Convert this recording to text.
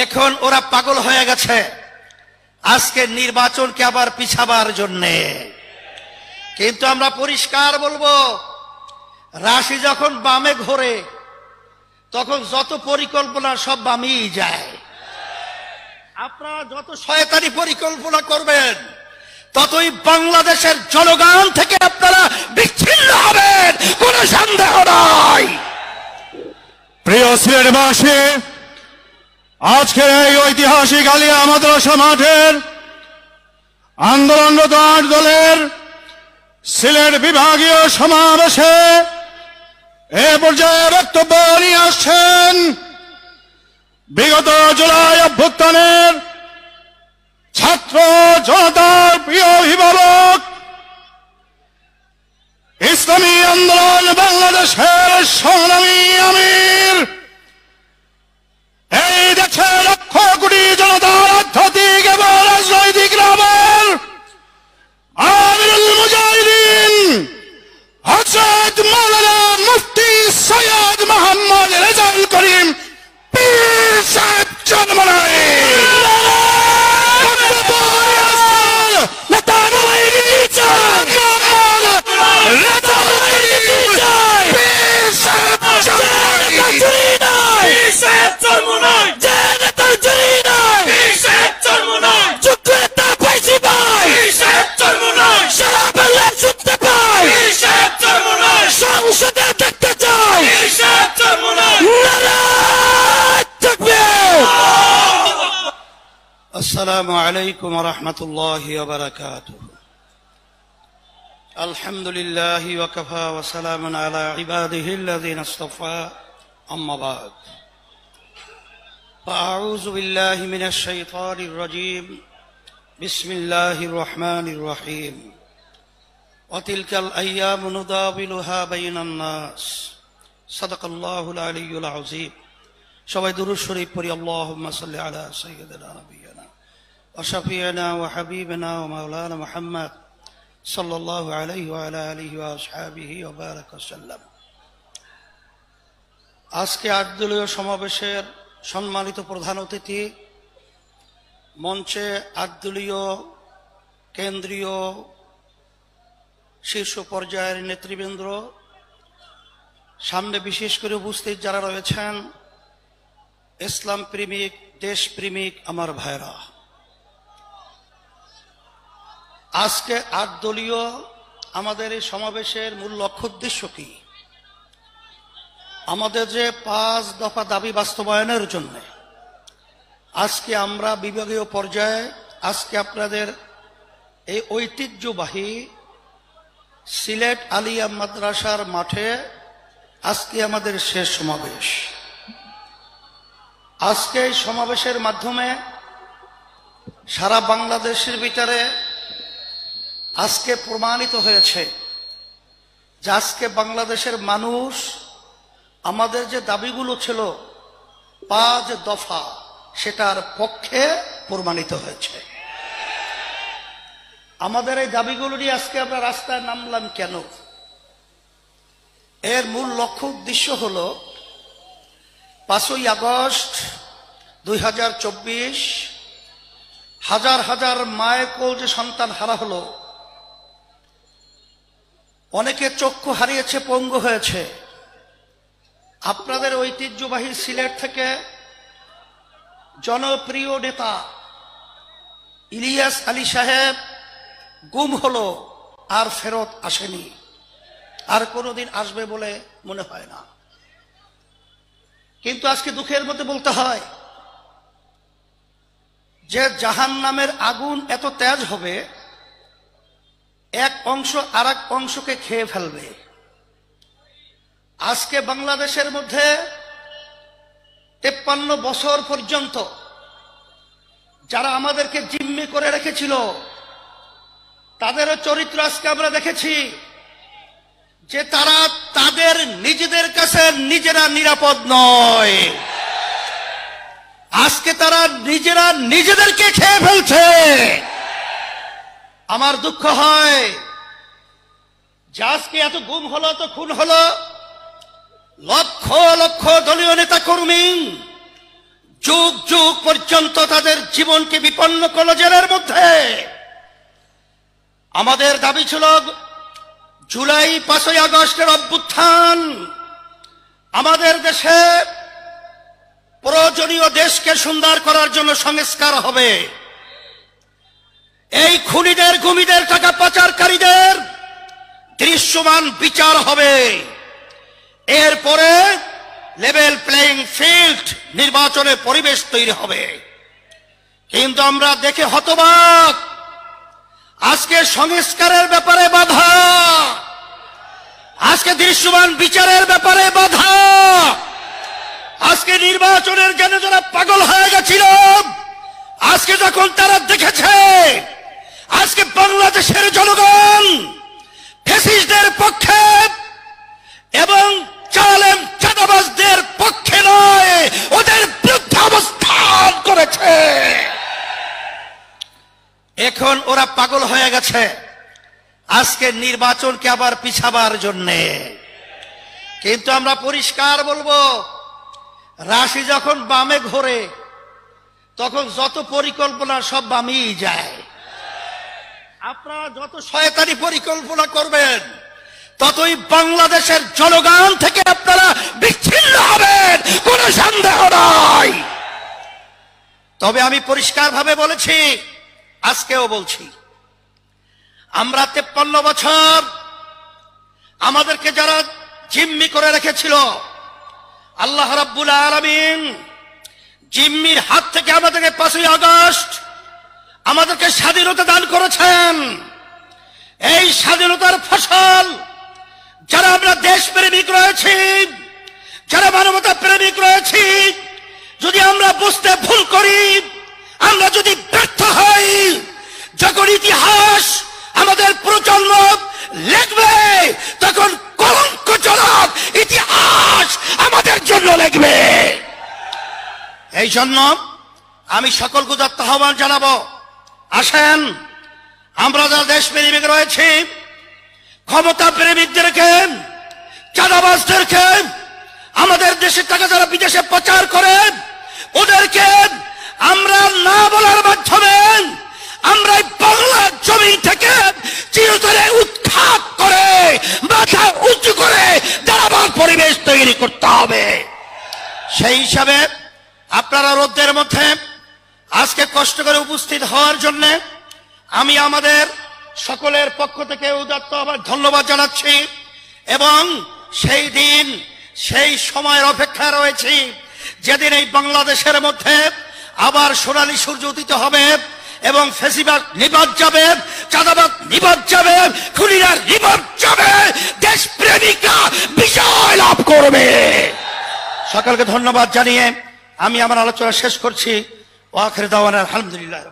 এখন ওরা পাগল হয়ে গেছে আজকে নির্বাচনকে আবার পিছাবার জন্যে। কিন্তু আমরা পরিষ্কার বলবো, রাশি যখন বামে ঘোরে তখন যত পরিকল্পনা সব বামেই যায়। আপনারা যত শয়তানি পরিকল্পনা করবেন ততই বাংলাদেশের জনগণ থেকে আপনারা বিচ্ছিন্ন হবেন, কোনো সন্দেহ নাই। প্রিয় সিলেটবাসী, আজকের এই ঐতিহাসিক আলিয়া মাদ্রাসা মাঠের আন্দোলনরত ৮ দলের সিলেট বিভাগীয় সমাবেশে এ পর্যায়ে বক্তব্য নিয়ে আসছেন বিগত জুলাই অভ্যুত্থানের ছাত্র জনতার প্রিয় অভিভাবক, ইসলামী আন্দোলন বাংলাদেশের সংগ্রামী আমির, এই দেশে লক্ষ কোটি জনতার আধ্যাত্মিক এবং রাজনৈতিক রাবার আমিরুল মুজাহিদিন হযরত মাওলানা মুফতি সৈয়দ মোহাম্মদ রেজাউল করিম পীর সাহেব জন্মনায় আসসালামু আলাইকুম ওয়া রাহমাতুল্লাহি ওয়া বারাকাতুহু। আলহামদুলিল্লাহি ওয়া কাফা ওয়া সালামুন আলা ইবাদিহিল্লাযিনা ইসতাফা, আম্মা বা'দ। ফাআউযু বিল্লাহি মিনাশ শাইতানির রাজীম। বিসমিল্লাহির রহমানির রহিম। ওয়া তিলকাল আইয়ামু নুদাবিলুহা বাইনান নাস। সাদাকাল্লাহুল আলিয়্যুল আযীম। সবাই দুরূদ শরীফ পড়ি। আল্লাহুম্মা সাল্লি আলা সাইয়্যিদিনা নাবিয়িনা ওয়া শাফিয়িনা ওয়া হাবিবিনা ওয়া মাওলানা মুহাম্মদ সাল্লাল্লাহু আলাইহি ওয়া আলা আলিহি ওয়া আসহাবিহি ওয়া বারাকা সাল্লাম। আজকে ৮ দলীয় সমাবেশের সম্মানিত প্রধান অতিথি, মঞ্চে ৮ দলীয় কেন্দ্রীয় শীর্ষ পর্যায়ের নেতৃবৃন্দ, সামনে বিশেষ করে উপস্থিত যারা রয়েছেন, ইসলাম প্রেমিক, দেশ প্রেমিক আমার ভাইরা, আজকে ৮ দলীয় আমাদের এই সমাবেশের মূল লক্ষ্য উদ্দেশ্য কি? আমাদের যে ৫ দফা দাবি বাস্তবায়নের জন্য আজকে আমরা বিভাগীয় পর্যায়ে আজকে আপনাদের এই ঐতিহ্যবাহী সিলেট আলিয়া মাদ্রাসার মাঠে আজকে আমাদের শেষ সমাবেশ। আজকে এই সমাবেশের মাধ্যমে সারা বাংলাদেশের ভিতরে আজকে প্রমাণিত হয়েছে যে আজকে বাংলাদেশের মানুষ আমাদের যে দাবিগুলো ছিল ৫ দফা, সেটার পক্ষে প্রমাণিত হয়েছে। আমাদের এই দাবিগুলো নিয়ে আজকে আমরা রাস্তায় নামলাম কেন? এর মূল লক্ষ্য উদ্দেশ্য হল ৫ই আগস্ট ২০২৪ হাজার হাজার মায়ের কোল যে সন্তান হারা হলো, অনেকে চক্ষু হারিয়েছে, পঙ্গু হয়েছে। আপনাদের ঐতিহ্যবাহী সিলেট থেকে জনপ্রিয় নেতা ইলিয়াস আলী সাহেব গুম হলো, আর ফেরত আসেনি, আর কোনোদিন আসবে বলে মনে হয় না। কিন্তু আজকে দুঃখের মধ্যে বলতে হয় যে জাহান্নামের আগুন এত তেজ হবে, এক অংশ আর এক অংশকে খেয়ে ফেলবে। আজকে বাংলাদেশের মধ্যে 53 বছর পর্যন্ত যারা আমাদেরকে জিম্মি করে রেখেছিল, তাদেরও চরিত্র আজকে আমরা দেখেছি যে তারা তাদের নিজেদের কাছে নিজেরা নিরাপদ নয়। আজকে তারা নিজেরা নিজেদেরকে খেয়ে ফেলছে। আমার দুঃখ হয় যে আজকে এত গুম হলো, এত খুন হলো, লক্ষ লক্ষ দলীয় নেতা কর্মী যুগ যুগ পর্যন্ত তাদের জীবনকে বিপন্ন করল জেলের মধ্যে। আমাদের দাবি ছিল জুলাই 5ই আগস্টের অভ্যুত্থান, আমাদের দেশে প্রয়োজনীয় দেশকে সুন্দর করার জন্য সংস্কার হবে। এই খুনিদের গুমিদের টাকা পাচারকারীদের দৃশ্যমান বিচার হবে। এরপরে লেভেল প্লেইং ফিল্ড, নির্বাচনের পরিবেশ তৈরি হবে। কিন্তু আমরা দেখে হতবাক, আজকে সংস্কারের ব্যাপারে বাধা, আজকে দৃশ্যমান বিচারের ব্যাপারে বাধা, আজকে নির্বাচনের জন্য যারা পাগল হয়ে গেছিল, আজকে যখন তারা দেখেছে আজকে বাংলাদেশের জনগণ ফ্যাসিস্টদের পক্ষে এবং জালেম চাঁদাবাজদের পক্ষে নয়, ওদের বিরুদ্ধে অবস্থান করেছে। এখন ওরা পাগল হয়ে গেছে আজকে নির্বাচনকে আবার পিছাবার জন্যে। কিন্তু আমরা পরিষ্কার বলবো, রাশি যখন বামে ঘোরে তখন যত পরিকল্পনা সব বামেই যায়। আপনারা যত শয়তানি পরিকল্পনা করবেন ততই বাংলাদেশের জনগণ থেকে আপনারা বিচ্ছিন্ন হবেন, কোনো সন্দেহ নাই। তবে আমি পরিষ্কারভাবে বলেছি, আজকেও বলছি, আমরা 53 বছর আমাদেরকে যারা জিম্মি করে রেখেছিল, আল্লাহ রাব্বুল আলামিন জিম্মির হাত থেকে আমাদেরকে 5ই আগস্ট আমাদেরকে স্বাধীনতা দান করেছেন। এই স্বাধীনতার ফসল যারা আমরা দেশপ্রেমিক রয়েছি, যারা মানবতা প্রেমিক রয়েছি, যদি আমরা বুঝতে ভুল করি, আমরা যদি ব্যর্থ হই, যখন ইতিহাস আমাদের প্রজন্ম লিখবে তখন কলঙ্কজনক ইতিহাস আমাদের জন্য লিখবে। এই জন্য আমি সকলকে উদাত্ত আহ্বান জানাবো, আসেন আমরা যারা দেশপ্রেমিক রয়েছি, ক্ষমতা প্রেমিকদেরকে, চাঁদাবাজদেরকে, আমাদের দেশের টাকা যারা বিদেশে পাচার করে ওদেরকে আমরা না বলার মাধ্যমে আমরা বাংলার জমি থেকে চিরতরে উৎখাত করে মাথা উঁচু করে দাঁড়াবার পরিবেশ তৈরি করতে হবে। সেই হিসাবে আপনারা রোদ্রের মধ্যে আজকে কষ্ট করে উপস্থিত হওয়ার জন্য আমি আমাদের সকলের পক্ষ থেকে উদাত্ত আবার ধন্যবাদ জানাচ্ছি এবং সেই দিন সেই সময়ের অপেক্ষা রয়েছি যেদিন এই বাংলাদেশের মধ্যে আবার সোনালী সূর্য উদিত হবে এবং ফেসিবাদ নিবাদ যাবে, চাঁদাবাদ নিবাদ যাবে, খুনিরা নিবাদ যাবে, দেশপ্রেমিকরা বিজয় লাভ করবে। সকলকে ধন্যবাদ জানিয়ে আমি আমার আলোচনা শেষ করছি। ওয়া আখির দাওয়ানা আলহামদুলিল্লাহ।